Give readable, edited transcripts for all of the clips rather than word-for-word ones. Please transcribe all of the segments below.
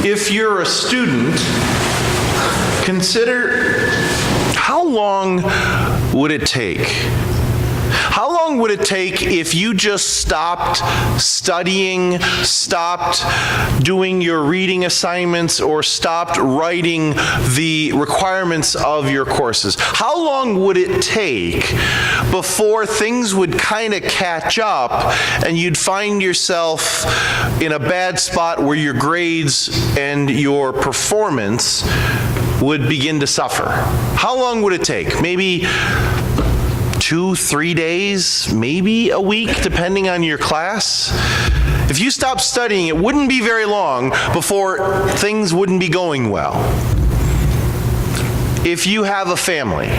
If you're a student, consider how long would it take? How long would it take if you just stopped studying, stopped doing your reading assignments, or stopped writing the requirements of your courses? How long would it take before things would kind of catch up and you'd find yourself in a bad spot where your grades and your performance would begin to suffer? How long would it take? Maybe 2-3 days, maybe a week, depending on your class. If you stopped studying, it wouldn't be very long before things wouldn't be going well. If you have a family,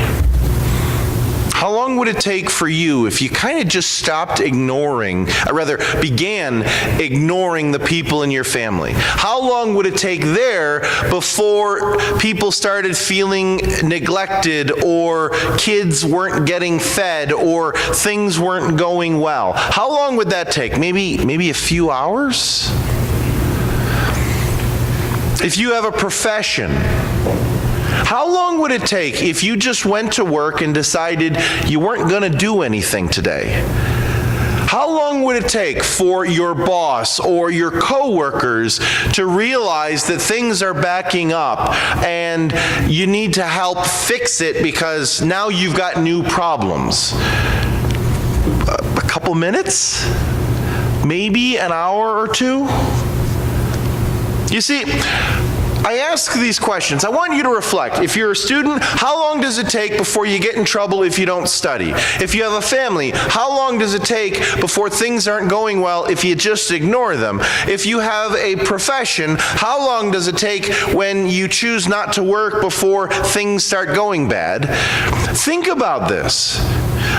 how long would it take for you if you kind of just stopped ignoring, or rather began ignoring the people in your family? How long would it take there before people started feeling neglected, or kids weren't getting fed, or things weren't going well? How long would that take? Maybe a few hours? If you have a profession, how long would it take if you just went to work and decided you weren't going to do anything today? How long would it take for your boss or your coworkers to realize that things are backing up and you need to help fix it because now you've got new problems? A couple minutes? Maybe an hour or two? You see, I ask these questions. I want you to reflect. If you're a student, how long does it take before you get in trouble if you don't study? If you have a family, how long does it take before things aren't going well if you just ignore them? If you have a profession, how long does it take when you choose not to work before things start going bad? Think about this.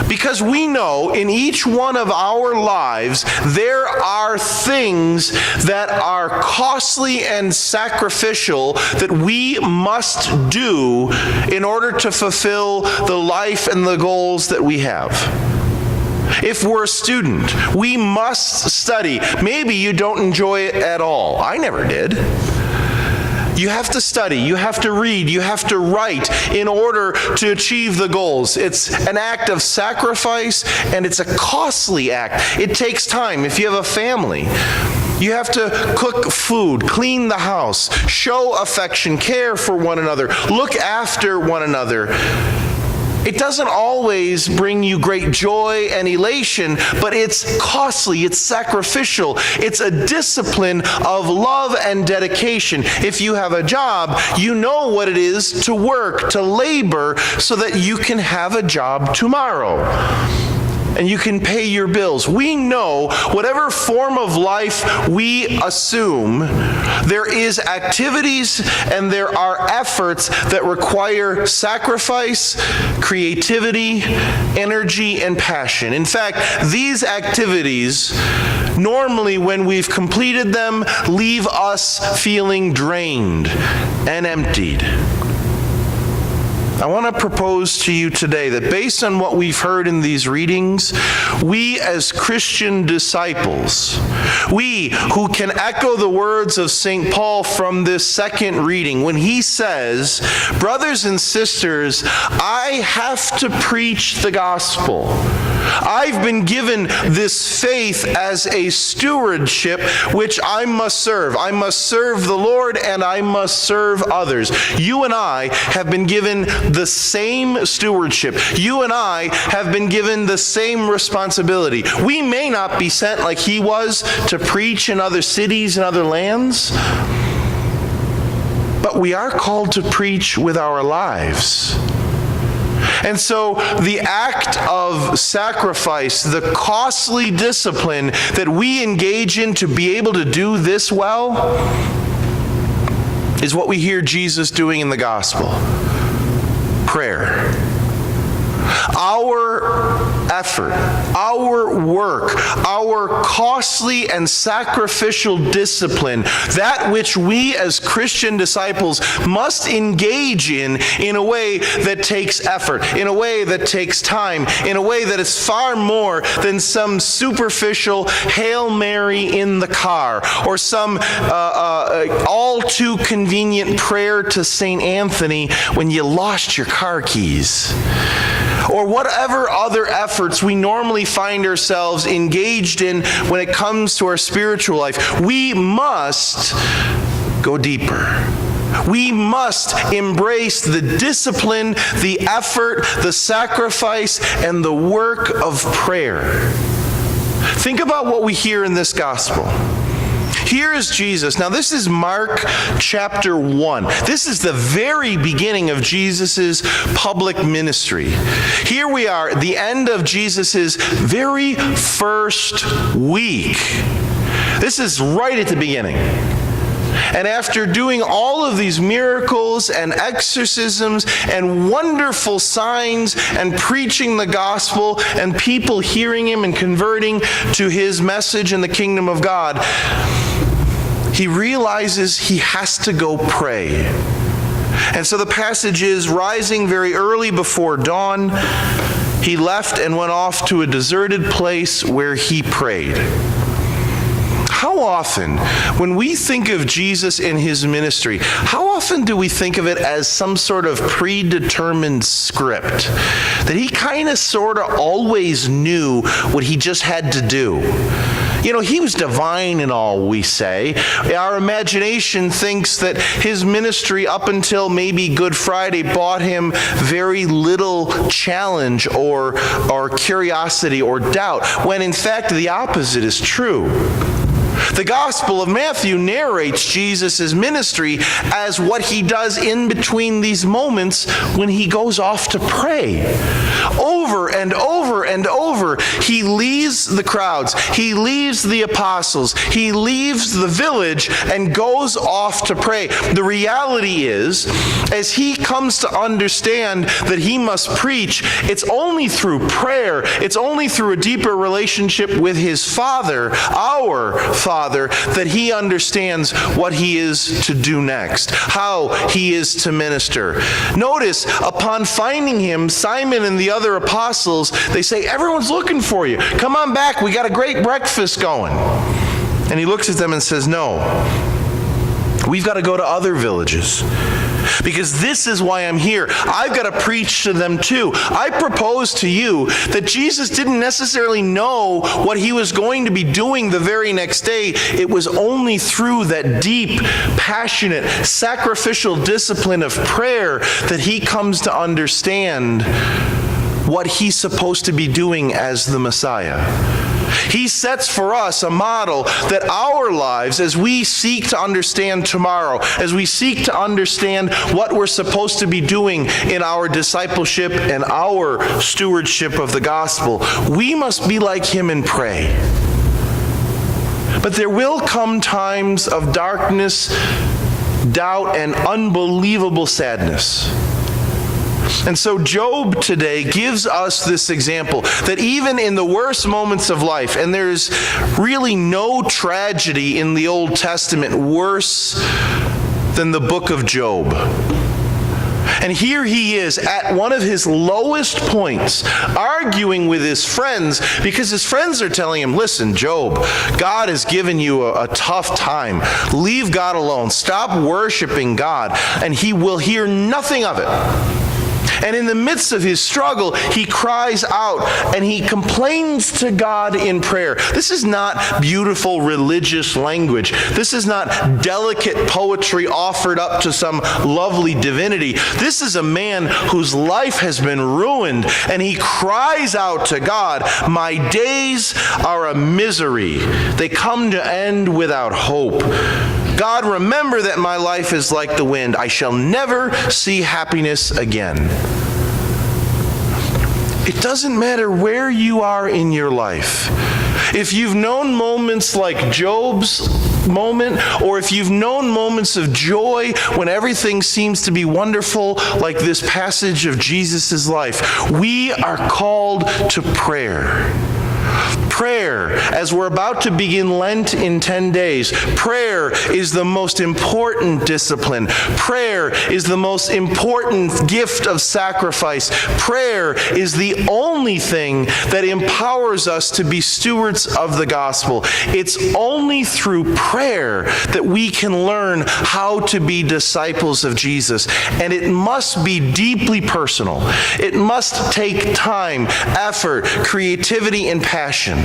Because we know in each one of our lives, there are things that are costly and sacrificial that we must do in order to fulfill the life and the goals that we have. If we're a student, we must study. Maybe you don't enjoy it at all. I never did. You have to study, you have to read, you have to write in order to achieve the goals. It's an act of sacrifice, and it's a costly act. It takes time. If you have a family, you have to cook food, clean the house, show affection, care for one another, look after one another. It doesn't always bring you great joy and elation, but it's costly, it's sacrificial, it's a discipline of love and dedication. If you have a job, you know what it is to work, to labor, so that you can have a job tomorrow and you can pay your bills. We know whatever form of life we assume, there is activities and there are efforts that require sacrifice, creativity, energy, and passion. In fact, these activities, normally when we've completed them, leave us feeling drained and emptied. I want to propose to you today that based on what we've heard in these readings, we as Christian disciples, we who can echo the words of St. Paul from this second reading when he says, "Brothers and sisters, I have to preach the gospel. I've been given this faith as a stewardship which I must serve. I must serve the Lord and I must serve others." You and I have been given the same stewardship. You and I have been given the same responsibility. We may not be sent like he was to preach in other cities and other lands, but we are called to preach with our lives. And so the act of sacrifice, the costly discipline that we engage in to be able to do this well, is what we hear Jesus doing in the gospel. Prayer. Our effort, our work, our costly and sacrificial discipline, that which we as Christian disciples must engage in a way that takes effort, in a way that takes time, in a way that is far more than some superficial Hail Mary in the car or some all too convenient prayer to St. Anthony when you lost your car keys, or whatever other efforts we normally find ourselves engaged in when it comes to our spiritual life. We must go deeper. We must embrace the discipline, the effort, the sacrifice, and the work of prayer. Think about what we hear in this gospel. Here is Jesus. Now, this is Mark chapter 1. This is the very beginning of Jesus' public ministry. Here we are at the end of Jesus' very first week. This is right at the beginning. And after doing all of these miracles and exorcisms and wonderful signs and preaching the gospel and people hearing him and converting to his message in the kingdom of God, he realizes he has to go pray. And so the passage is, rising very early before dawn, he left and went off to a deserted place where he prayed. How often, when we think of Jesus in his ministry, how often do we think of it as some sort of predetermined script? That he kind of sort of always knew what he just had to do. You know, he was divine in all, we say. Our imagination thinks that his ministry up until maybe Good Friday brought him very little challenge or curiosity or doubt, when in fact the opposite is true. The Gospel of Matthew narrates Jesus' ministry as what he does in between these moments when he goes off to pray. Over and over and over, he leaves the crowds, he leaves the apostles, he leaves the village and goes off to pray. The reality is, as he comes to understand that he must preach, it's only through prayer, it's only through a deeper relationship with his Father, our Father, that he understands what he is to do next, how he is to minister. Notice, upon finding him, Simon and the other apostles, they say, "Everyone's looking for you. Come on back. We got a great breakfast going." And he looks at them and says, "No, we've got to go to other villages. Because this is why I'm here. I've got to preach to them too." I propose to you that Jesus didn't necessarily know what he was going to be doing the very next day. It was only through that deep, passionate, sacrificial discipline of prayer that he comes to understand what he's supposed to be doing as the Messiah. He sets for us a model that our lives, as we seek to understand tomorrow, as we seek to understand what we're supposed to be doing in our discipleship and our stewardship of the gospel, we must be like him and pray. But there will come times of darkness, doubt, and unbelievable sadness. And so Job today gives us this example that even in the worst moments of life, and there's really no tragedy in the Old Testament worse than the book of Job. And here he is at one of his lowest points, arguing with his friends, because his friends are telling him, "Listen, Job, God has given you a tough time. Leave God alone. Stop worshiping God." And he will hear nothing of it. And in the midst of his struggle, he cries out and he complains to God in prayer. This is not beautiful religious language. This is not delicate poetry offered up to some lovely divinity. This is a man whose life has been ruined, and he cries out to God, "My days are a misery. They come to end without hope. God, remember that my life is like the wind. I shall never see happiness again." It doesn't matter where you are in your life. If you've known moments like Job's moment, or if you've known moments of joy when everything seems to be wonderful, like this passage of Jesus' life, we are called to prayer. Prayer, as we're about to begin Lent in 10 days, prayer is the most important discipline. Prayer is the most important gift of sacrifice. Prayer is the only thing that empowers us to be stewards of the gospel. It's only through prayer that we can learn how to be disciples of Jesus. And it must be deeply personal. It must take time, effort, creativity, and passion.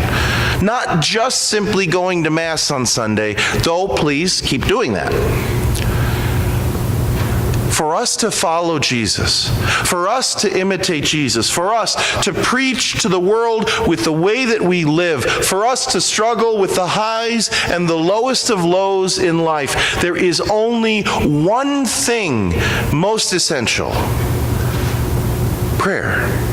Not just simply going to Mass on Sunday, though please keep doing that. For us to follow Jesus, for us to imitate Jesus, for us to preach to the world with the way that we live, for us to struggle with the highs and the lowest of lows in life, there is only one thing most essential: prayer.